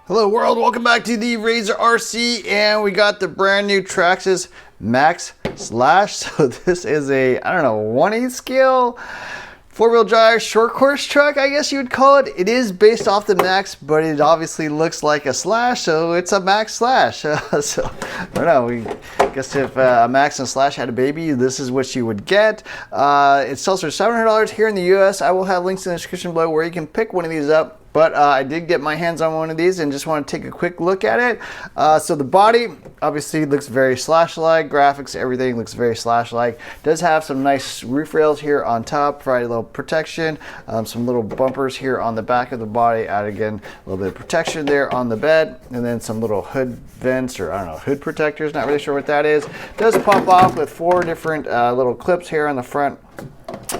Hello world, welcome back to the Razor RC, and we got the brand new Traxxas Maxx Slash. So this is a, I don't know, 1/8 scale four-wheel drive short course truck, I guess you would call it. It is based off the Maxx, but it obviously looks like a Slash, so it's a Maxx Slash. So I don't know, I guess if a Maxx and Slash had a baby, this is what you would get. It sells for $700 here in the US. I will have links in the description below where you can pick one of these up. But I did get my hands on one of these and just want to take a quick look at it. So the body obviously looks very Slash-like. Graphics, everything looks very Slash-like. Does have some nice roof rails here on top, provide a little protection. Some little bumpers here on the back of the body. Add again a little bit of protection there on the bed. And then some little hood vents, or I don't know, hood protectors. Not really sure what that is. Does pop off with 4 different little clips here on the front.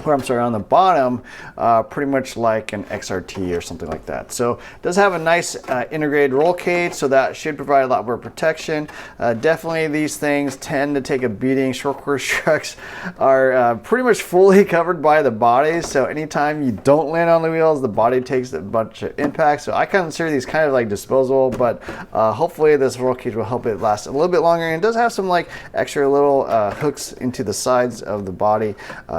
Or I'm sorry, on the bottom, pretty much like an XRT or something like that. So it does have a nice integrated roll cage, so that should provide a lot more protection. Definitely these things tend to take a beating. Short course trucks are pretty much fully covered by the body, so anytime you don't land on the wheels, the body takes a bunch of impact. So I consider these kind of like disposable, but hopefully this roll cage will help it last a little bit longer. And it does have some like extra little hooks into the sides of the body,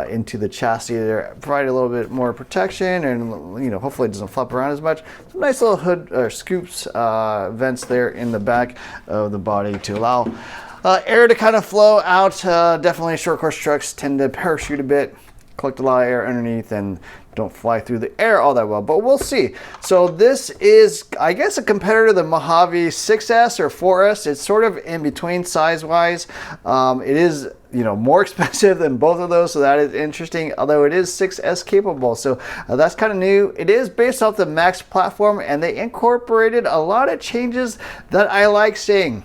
into the chassis there, provide a little bit more protection, and you know, hopefully it doesn't flop around as much. Some nice little hood or scoops vents there in the back of the body to allow air to kind of flow out. Definitely short course trucks tend to parachute a bit, collect a lot of air underneath, and don't fly through the air all that well, but we'll see. So this is, I guess, a competitor to the Mojave 6S or 4S. It's sort of in between size-wise. It is, you know, more expensive than both of those, so that is interesting, although it is 6S capable, so that's kind of new. It is based off the Maxx platform, and they incorporated a lot of changes that I like seeing.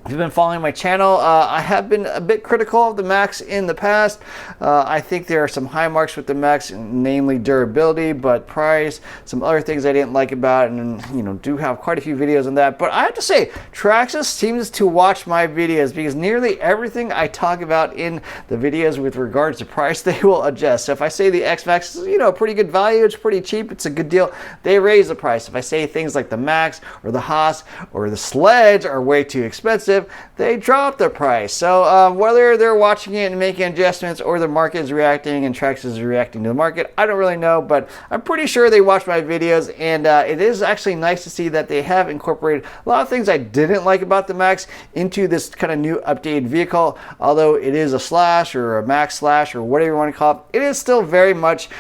If you've been following my channel, I have been a bit critical of the Maxx in the past. I think there are some high marks with the Maxx, namely durability, but price, some other things I didn't like about it, and you know, do have quite a few videos on that. But I have to say, Traxxas seems to watch my videos, because nearly everything I talk about in the videos with regards to price, they will adjust. So if I say the X-Maxx is, you know, pretty good value, it's pretty cheap, it's a good deal, they raise the price. If I say things like the Maxx or the Haas or the Sledge are way too expensive, they drop the price. So whether they're watching it and making adjustments, or the market is reacting and Traxxas is reacting to the market, I don't really know, but I'm pretty sure they watch my videos, and it is actually nice to see that they have incorporated a lot of things I didn't like about the Maxx into this kind of new updated vehicle. Although it is a Slash or a Maxx Slash or whatever you want to call it, it is still very much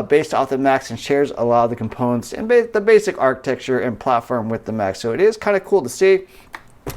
based off the Maxx and shares a lot of the components and the basic architecture and platform with the Maxx. So it is kind of cool to see.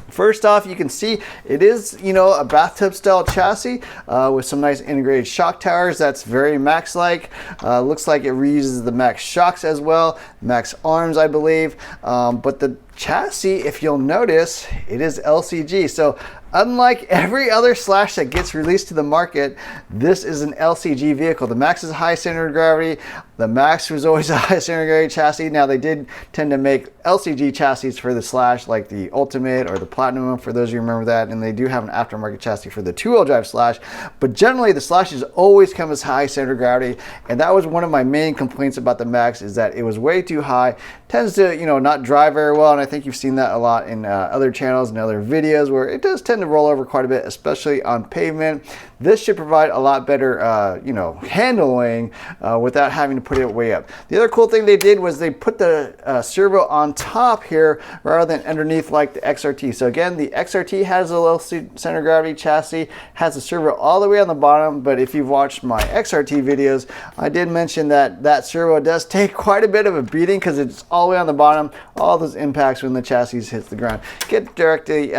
First off, you can see it is, you know, a bathtub style chassis with some nice integrated shock towers. That's very Maxx-like. Looks like it reuses the Maxx shocks as well, Maxx arms, I believe. But the chassis, if you'll notice, it is LCG. So unlike every other Slash that gets released to the market, this is an LCG vehicle. The Maxx is high center of gravity. The Maxx was always a high center of gravity chassis. Now they did tend to make LCG chassis for the Slash, like the Ultimate or the Platinum, for those of you who remember that. And they do have an aftermarket chassis for the two-wheel drive Slash. But generally, the Slashes always come as high center of gravity. And that was one of my main complaints about the Maxx, is that it was way too high. Tends to, you know, not drive very well. And I think you've seen that a lot in other channels and other videos, where it does tend to roll over quite a bit, especially on pavement. This should provide a lot better, you know, handling without having to put it way up. The other cool thing they did was they put the servo on top here rather than underneath like the XRT. So again, the XRT has a low center of gravity chassis, has a servo all the way on the bottom. But if you've watched my XRT videos, I did mention that that servo does take quite a bit of a beating, because it's all the way on the bottom. All those impacts when the chassis hits the ground get directly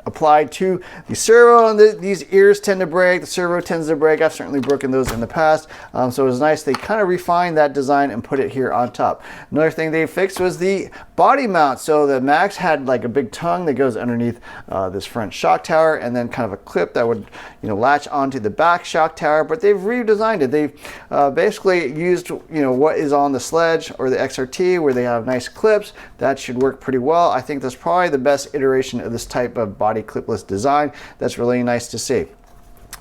applied to the servo, and these ears tend to break. The servo tends to break. I've certainly broken those in the past. So it was nice they kind of refined that design and put it here on top. Another thing they fixed was the body mount. So the Maxx had like a big tongue that goes underneath this front shock tower, and then kind of a clip that would, you know, latch onto the back shock tower. But they've redesigned it. They've basically used, you know, what is on the Sledge or the XRT, where they have nice clips. That should work pretty well. I think that's probably the best iteration of this type of body clipless design. That's really nice to see.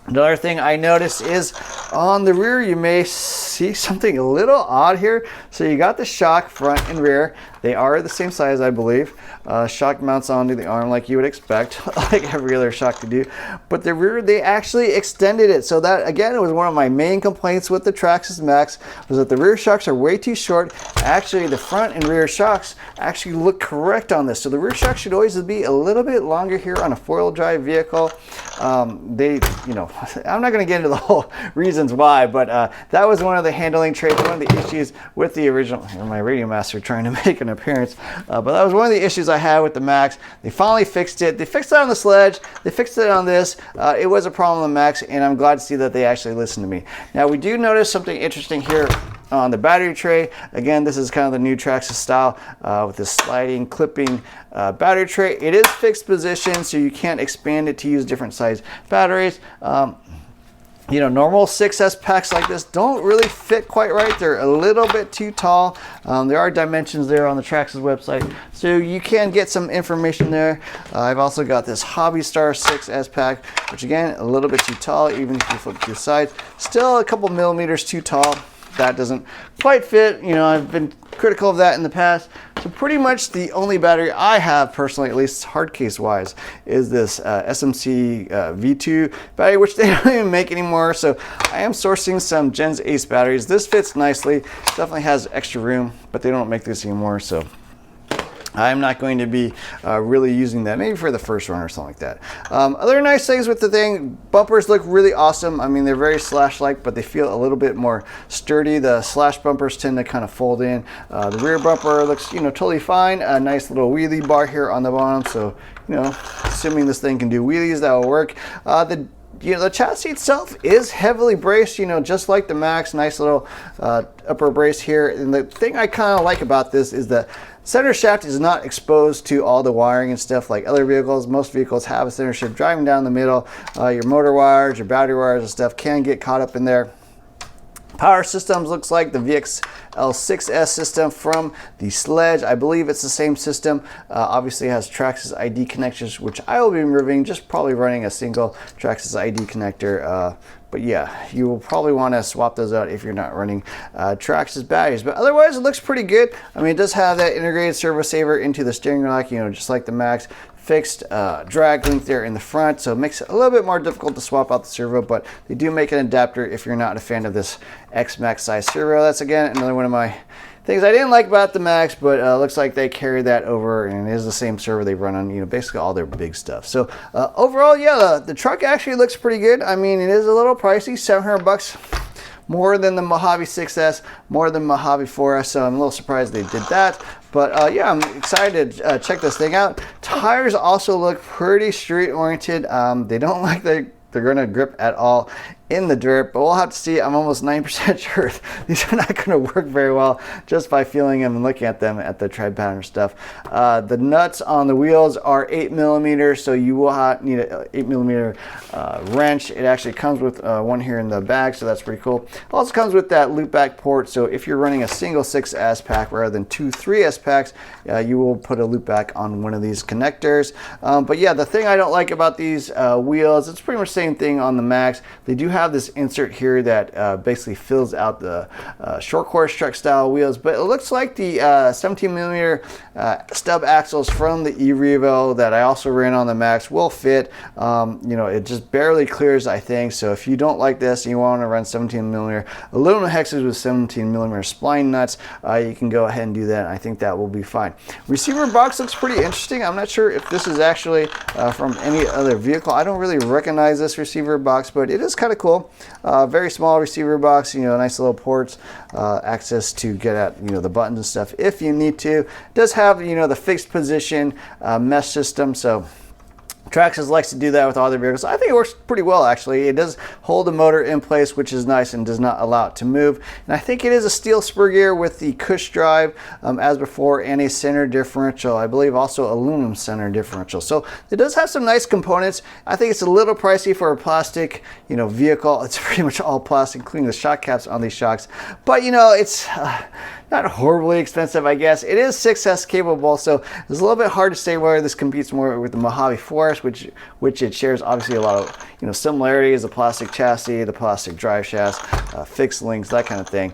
Another thing I noticed is on the rear, you may see something a little odd here. So you got the shock front and rear. They are the same size, I believe. Shock mounts onto the arm like you would expect, like every other shock to do. But the rear, they actually extended it. So that, again, it was one of my main complaints with the Traxxas Maxx, was that the rear shocks are way too short. Actually, the front and rear shocks actually look correct on this. So the rear shock should always be a little bit longer here on a four-wheel drive vehicle. I'm not going to get into the whole reasons why, but that was one of the handling traits, one of the issues with the original, my Radio Master trying to make an appearance, but that was one of the issues I had with the Maxx. They finally fixed it. They fixed it on the Sledge. They fixed it on this. It was a problem on the Maxx, and I'm glad to see that they actually listened to me. Now, we do notice something interesting here on the battery tray. Again, this is kind of the new Traxxas style with this sliding, clipping battery tray. It is fixed position, so you can't expand it to use different size batteries. Normal 6S packs like this don't really fit quite right. They're a little bit too tall. There are dimensions there on the Traxxas website, so you can get some information there. I've also got this Hobby Star 6S pack, which again, a little bit too tall, even if you flip to the side. Still a couple millimeters too tall. That doesn't quite fit. I've been critical of that in the past. So pretty much the only battery I have personally, at least hard case wise, is this SMC V2 battery, which they don't even make anymore. So I am sourcing some Gens Ace batteries. This fits nicely, definitely has extra room, but they don't make this anymore. So I'm not going to be really using that, maybe for the first run or something like that. Other nice things with the thing, bumpers look really awesome. I mean, they're very Slash-like, but they feel a little bit more sturdy. The Slash bumpers tend to kind of fold in. The rear bumper looks, totally fine. A nice little wheelie bar here on the bottom. So, assuming this thing can do wheelies, that will work. The chassis itself is heavily braced, just like the Maxx. Nice little upper brace here. And the thing I kind of like about this is the center shaft is not exposed to all the wiring and stuff like other vehicles. Most vehicles have a center shaft driving down the middle. Your motor wires, your battery wires and stuff can get caught up in there. Power systems looks like the VXL6S system from the Sledge. I believe it's the same system. Obviously it has Traxxas ID connectors, which I will be removing, just probably running a single Traxxas ID connector. But yeah, you will probably want to swap those out if you're not running Traxxas batteries. But otherwise, it looks pretty good. I mean, it does have that integrated servo saver into the steering rack, just like the Maxx. Fixed drag link there in the front, so it makes it a little bit more difficult to swap out the servo, but they do make an adapter if you're not a fan of this X-Max size servo. That's again another one of my things I didn't like about the Maxx, but looks like they carry that over, and it is the same servo they run on, basically all their big stuff. So overall, yeah, the truck actually looks pretty good. I mean, it is a little pricey, $700. More than the Mojave 6S, more than Mojave 4S, so I'm a little surprised they did that. But yeah, I'm excited to check this thing out. Tires also look pretty street oriented. They don't like they're going to grip at all in the dirt, but we'll have to see. I'm almost 9% sure these are not going to work very well just by feeling them and looking at them at the tread pattern stuff. The nuts on the wheels are 8mm, so you will need an 8mm wrench. It actually comes with one here in the bag, so that's pretty cool. It also comes with that loop back port, so if you're running a single 6S pack rather than two 3S packs, you will put a loop back on one of these connectors. But yeah, the thing I don't like about these wheels, it's pretty much the same thing on the Maxx. They do have this insert here that basically fills out the short course truck style wheels, but it looks like the 17mm stub axles from the e-Revo that I also ran on the Maxx will fit. It just barely clears, I think. So if you don't like this and you want to run 17mm aluminum hexes with 17mm spline nuts, you can go ahead and do that. I think that will be fine. Receiver box looks pretty interesting. I'm not sure if this is actually from any other vehicle. I don't really recognize this receiver box, but it is kind of cool. Very small receiver box, nice little ports, access to get at the buttons and stuff if you need to. It does have the fixed position mesh system, so Traxxas likes to do that with all their vehicles. I think it works pretty well, actually. It does hold the motor in place, which is nice and does not allow it to move. And I think it is a steel spur gear with the cush drive as before, and a center differential. I believe also aluminum center differential. So it does have some nice components. I think it's a little pricey for a plastic, vehicle. It's pretty much all plastic, including the shock caps on these shocks. But it's not horribly expensive, I guess. It is 6S capable, so it's a little bit hard to say whether this competes more with the Mojave Forest, which it shares obviously a lot of similarities, the plastic chassis, the plastic drive shafts, fixed links, that kind of thing.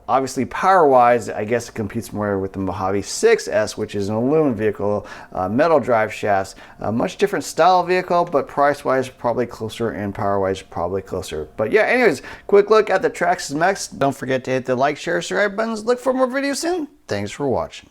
Obviously power-wise, I guess it competes more with the Mojave 6S, which is an aluminum vehicle, metal drive shafts, a much different style vehicle, but price-wise probably closer and power-wise probably closer. But yeah, anyways, quick look at the Traxxas Maxx. Don't forget to hit the like, share, subscribe buttons. Look for more videos soon. Thanks for watching.